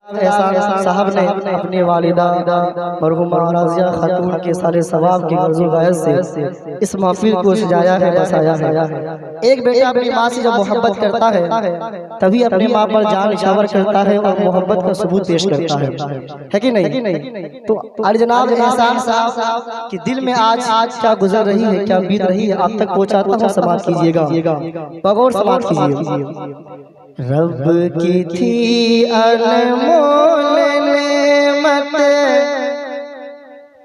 एहसान साहब ने अपनी वालिदा मरहुमा राज़िया खातून के सारे सवाब की गर्ज़ो-गायत से इस महफिल को सजाया है, बसाया है। एक बेटा अपनी माँ से जब मोहब्बत करता है तभी अपनी माँ पर जान निछावर करता है और मोहब्बत का सबूत पेश करता है कि नहीं? तो अर्जनाब एहसान साहब कि दिल में आज क्या गुजर रही है, क्या बीत रही है, आप तक पहुँचाता हूँ, समात कीजिएगा, बगौर समात कीजिए। रब की थी अनमोल नेमत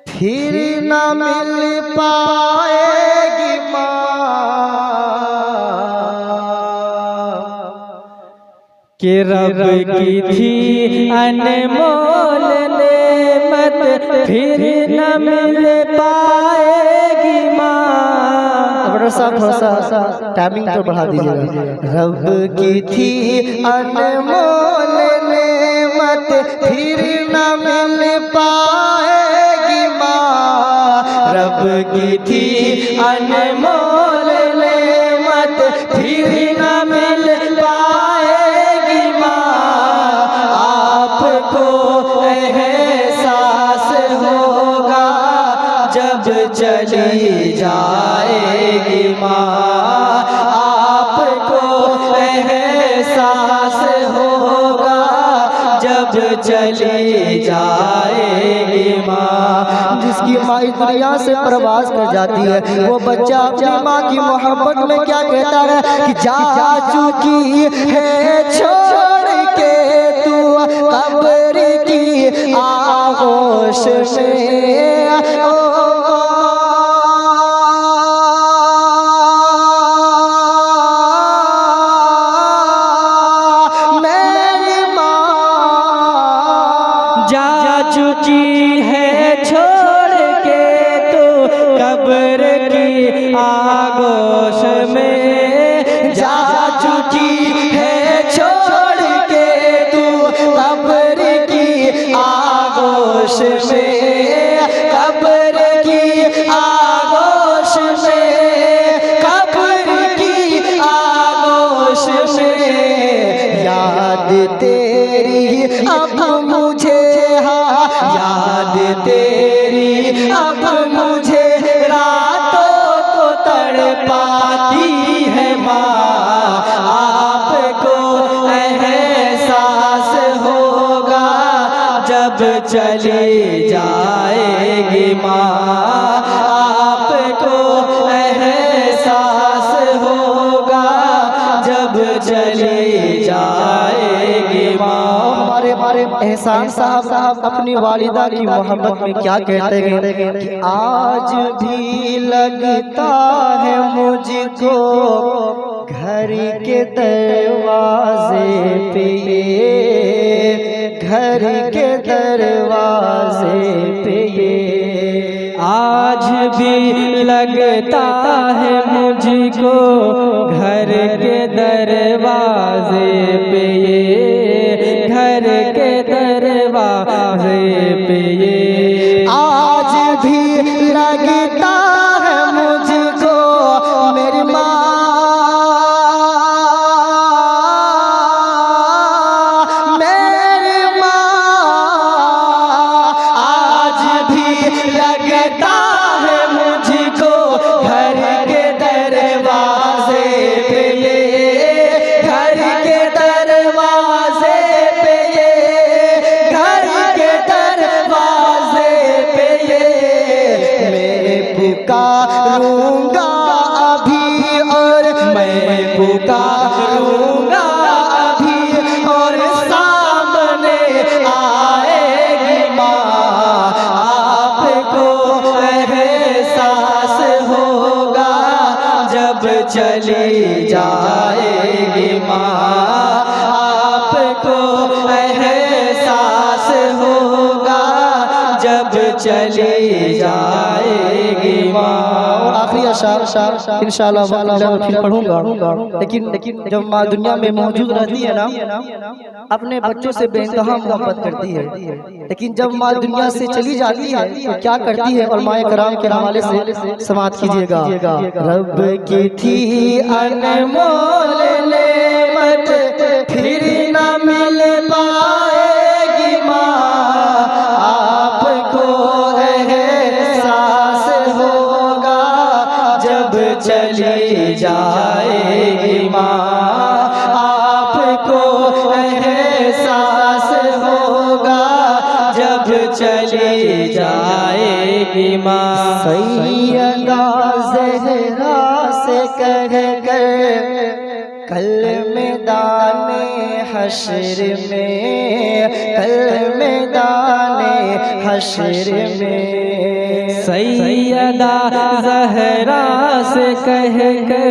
फिर न मिल पाएगी माँ कि रब की थी अनमोल नेमत फिर न मिल पाएगी माँ। थोड़ा सा टाइमिंग तो बढ़ा दीजिएगा। रब की थी अनमोल नेमत फिर न मिल पाएगी माँ। रब की थी अनमोल नेमत फिर न मिल पाएगी माँ। आपको एहसास होगा जब चली जाएगी माँ। आपको एहसास होगा जब चली जाएगी माँ। जिसकी माँ इस दुनिया से प्रवास कर जाती है वो बच्चा अपनी माँ की मोहब्बत में क्या कहता है कि जा चुकी है छोड़ के तू कब्र की आगोश में। जा चुकी है छोड़ के तो कब्र की आगोश में। जा चुकी है छोड़ के तू कब्र की आगोश में। कब्र की आगोश में, कब्र की आगोश में। याद तेरी अब मुझे, याद तेरी अब मुझे रातों को तड़पाती है माँ। आपको एहसास होगा जब चली जाएगी माँ। आपको एहसास होगा जब चली जाएगी माँ। हमारे एहसान साहब अपनी वालिदा की मोहब्बत में क्या कहते हैं कि आज भी लगता है मुझको घर के दरवाजे पे, घर के दरवाजे पे। आज भी लगता है मुझको घर के दरवाजे पे, घर के दरवाजे पे। आज भी लगता है मुझको मेरी माँ, मेरी माँ। आज भी लगता है मुझको घर के दरवाजे पे, घर के दरवाजे पे, घर के दरवाजे पे। मैं पुकारूंगा अभी और मैं पुकारूंगा अभी और सामने आएगी माँ। आपको एहसास होगा जब चली जाएगी माँ। आपको एहसास होगा जब चली जाएगी माँ। आखिरी अशार इंशाअल्लाह फिर पढ़ूंगा। लेकिन जब माँ दुनिया में मौजूद रहती है ना, अपने बच्चों से बेइंतहा मोहब्बत करती है। लेकिन जब माँ दुनिया से चली जाती है तो क्या करती है, और माए कराम के हवाले से समात कीजिएगा। रब की थी अनमोल नेमत फिर न मिल पाएगी चली जाएगी माँ, आपको एहसास होगा जब चली जाएगी माँ। सैयदा ज़हरा से कह कर कल मैदाने हश्र में, कल मैदाने हश्र में। सैयदा ज़हरा से कह कर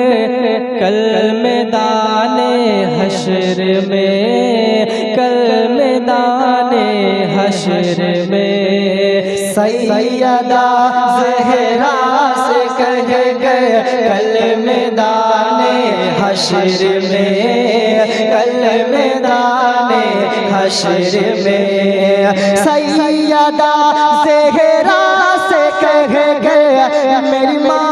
कल मैदाने हश्र में, कल मैदाने हश्र में। सैयदा ज़हरा से कह कर कल मैदाने हश्र में, कल मैदाने हश्र में। सैयदा ज़हरा से कह कर मेरी माँ,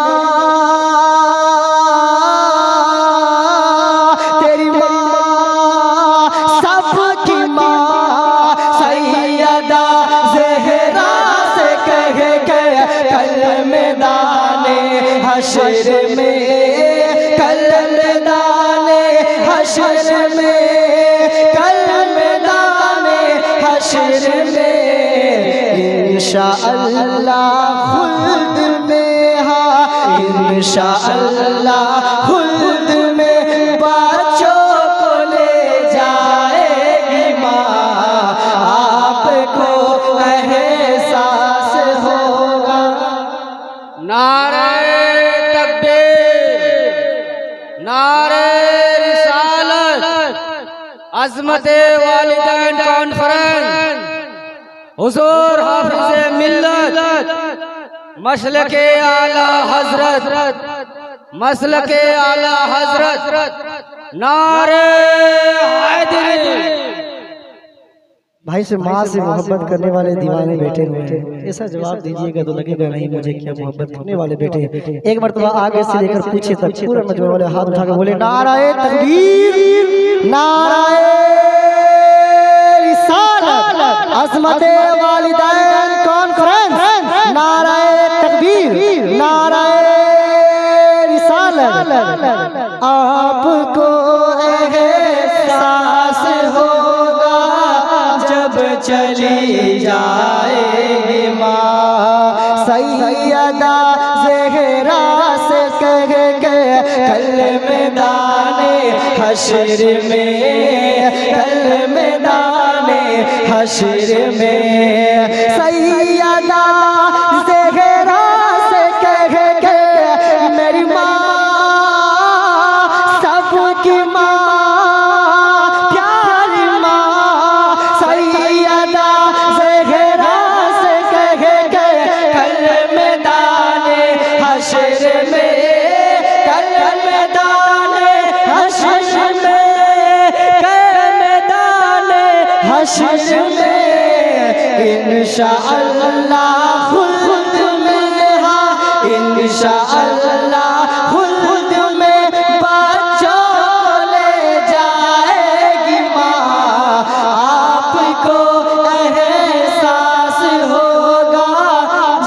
तेरी माँ सबकी माँ। सैयदा ज़हरा से कह कर कल मैदाने हश्र में, कल मैदाने हश्र में, कल मैदाने हश्र में। इंशाअल्लाह खुल्द में, हाँ इंशाअल्लाह खुल्द में बच्चों को ले जाएगी माँ, आपको एहसास होगा। नारे तकबीर, नारे रिसालत, अज़मते वालिदैन कॉन्फ्रेंस, हुज़ूर हाफ़िज़े मिल्लत, मसलके आला हज़रत, मसलके आला हज़रत, नारे हैदरी। भाई से माँ से मोहब्बत करने वाले दीवाने बैठे हुए हैं, ऐसा जवाब दीजिएगा तो लगेगा नहीं मुझे क्या मोहब्बत करने वाले बैठे हैं। एक मरतबा आगे से लेकर पीछे तक पूरा मजमे वाले हाथ उठा के बोले नाराए तकबीर, नाराए रिसालत, अज़मते वालिदैन कॉन्फ्रेंस, नाराए तकबीर, नाराए रिसालत। आपको एहसास होगा जब चली जाएगी माँ। सैयदा ज़हरा से कह के कल मैदाने हश्र में, कल मैदाने हश्र में। सैयदा ज़हरा से कह के मेरी माँ सबकी माँ, प्यारी माँ। सैयदा ज़हरा से कह के कल मैदाने हश्र में, कल मैदाने हश्र में, कल मैदाने हश्र में। इंशाअल्लाह खुल्द में, हाँ इंशाअल्लाह खुल्द में बच्चों को ले जाएगी माँ, आपको एहसास होगा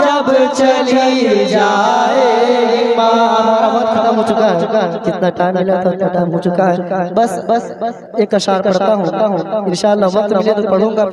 जब चली जाएगी माँ। हमारा वक्त खत्म हो चुका है, जितना टाइम मिला था उतना टाइम हो चुका है। बस एक अशार पढ़ता हूँ, इंशाअल्लाह वक्त मिले तो पढ़ूंगा।